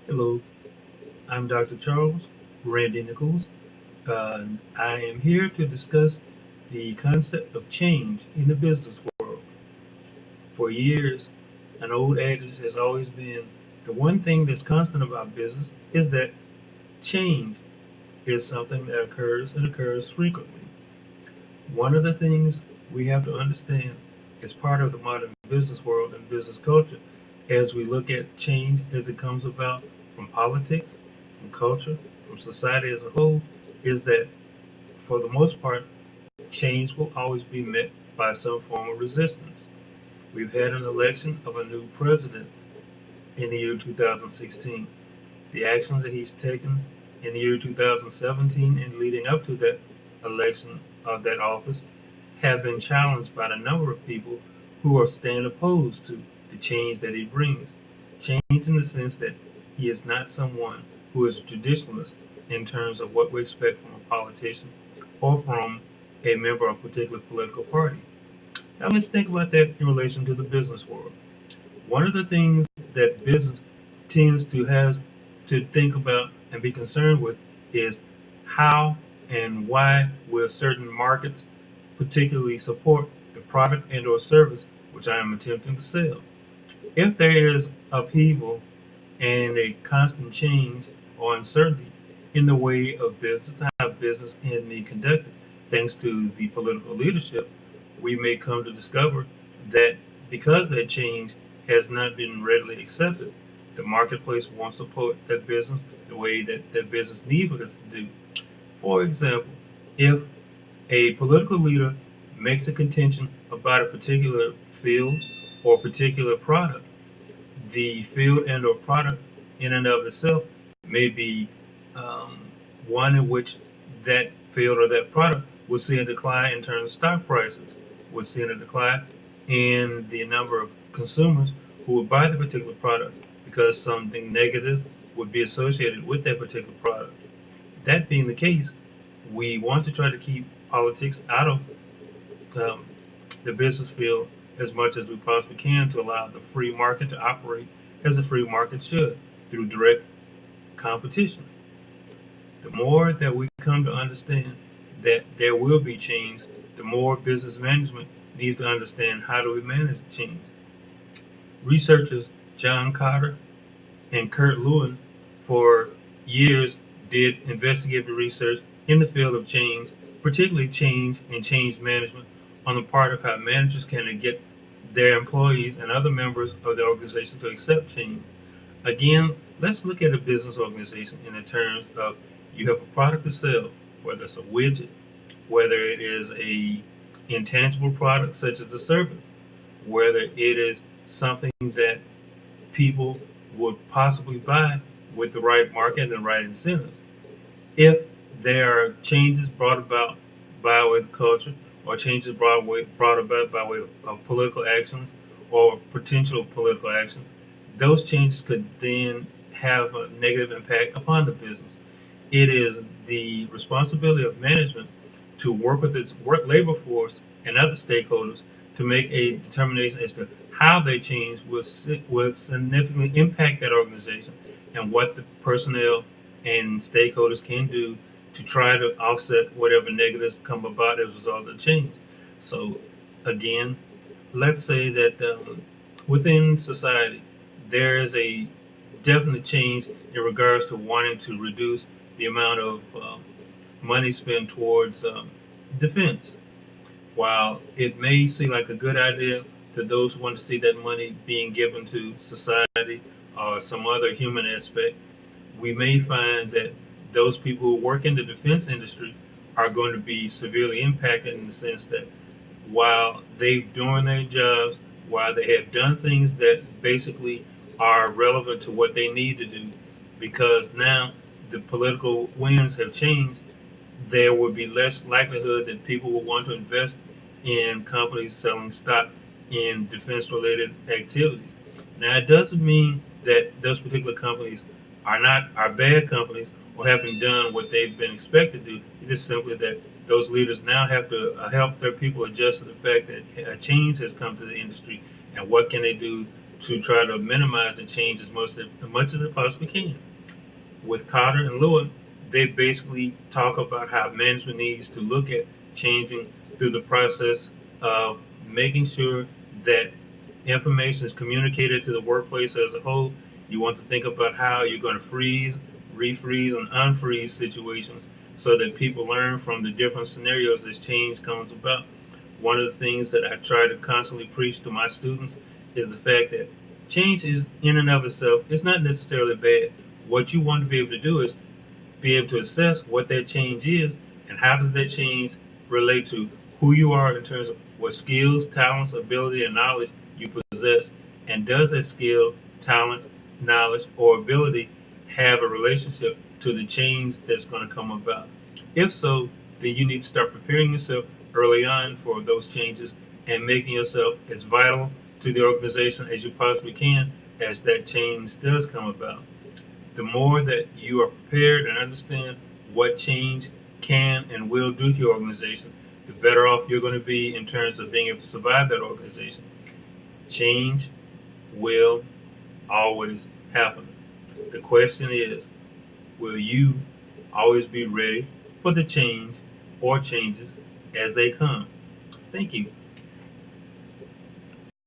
Hello, I'm Dr. Charles Randy Nichols. I am here to discuss the concept of change in the business world. For years, an old adage has always been the one thing that's constant about business is that change is something that occurs and occurs frequently. One of the things we have to understand as part of the modern business world and business culture as we look at change as it comes about from politics, from culture, from society as a whole, is that for the most part, change will always be met by some form of resistance. We've had an election of a new president in the year 2016. The actions that he's taken in the year 2017 and leading up to that election of that office have been challenged by a number of people who are stand opposed to the change that he brings. Change in the sense that he is not someone who is a traditionalist in terms of what we expect from a politician or from a member of a particular political party. Now let's think about that in relation to the business world. One of the things that business tends to has to think about and be concerned with is how and why will certain markets particularly support the product and or service which I am attempting to sell. If there is upheaval and a constant change or uncertainty in the way of business, how business can be conducted, thanks to the political leadership, we may come to discover that because that change has not been readily accepted, the marketplace won't support that business the way that that business needs us to do. For example, if a political leader makes a contention about a particular field or particular product, the field and or product in and of itself may be um, one in which that field or that product will see a decline in terms of stock prices, will see a decline in the number of consumers who would buy the particular product because something negative would be associated with that particular product. That being the case, we want to try to keep politics out of um, the business field as much as we possibly can to allow the free market to operate as a free market should through direct competition. The more that we come to understand that there will be change, the more business management needs to understand how do we manage change. Researchers John Carter and Kurt Lewin for years did investigative research in the field of change, particularly change and change management on the part of how managers can get their employees and other members of the organization to accept change. Again, let's look at a business organization in the terms of you have a product to sell, whether it's a widget, whether it is a intangible product such as a service, whether it is something that people would possibly buy with the right market and the right incentives. If there are changes brought about by way of culture or changes brought about by way of political actions or potential political actions, those changes could then have a negative impact upon the business. It is the responsibility of management to work with its work labor force and other stakeholders to make a determination as to how they change will significantly impact that organization and what the personnel and stakeholders can do to try to offset whatever negatives come about as a result of the change. So, again, let's say that within society there is a definite change in regards to wanting to reduce the amount of money spent towards defense. While it may seem like a good idea to those who want to see that money being given to society or some other human aspect, we may find that those people who work in the defense industry are going to be severely impacted in the sense that while they've doing their jobs, while they have done things that basically are relevant to what they need to do, because now the political winds have changed, there would be less likelihood that people will want to invest in companies selling stock in defense related activities. Now, it doesn't mean that those particular companies are bad companies or haven't done what they've been expected to do. It's just simply that those leaders now have to help their people adjust to the fact that a change has come to the industry and what can they do to try to minimize the change as much as it possibly can. With Cotter and Lewin, they basically talk about how management needs to look at changing through the process of making sure that information is communicated to the workplace as a whole. You want to think about how you're going to freeze, refreeze, and unfreeze situations so that people learn from the different scenarios as change comes about. One of the things that I try to constantly preach to my students is the fact that change is in and of itself, it's not necessarily bad. What you want to be able to do is be able to assess what that change is and how does that change relate to who you are in terms of what skills, talents, ability, and knowledge you possess, and does that skill, talent, knowledge, or ability have a relationship to the change that's going to come about? If so, then you need to start preparing yourself early on for those changes and making yourself as vital to the organization as you possibly can as that change does come about. The more that you are prepared and understand what change can and will do to your organization, the better off you're going to be in terms of being able to survive that organization. Change will always happen. The question is, will you always be ready for the change or changes as they come? Thank you.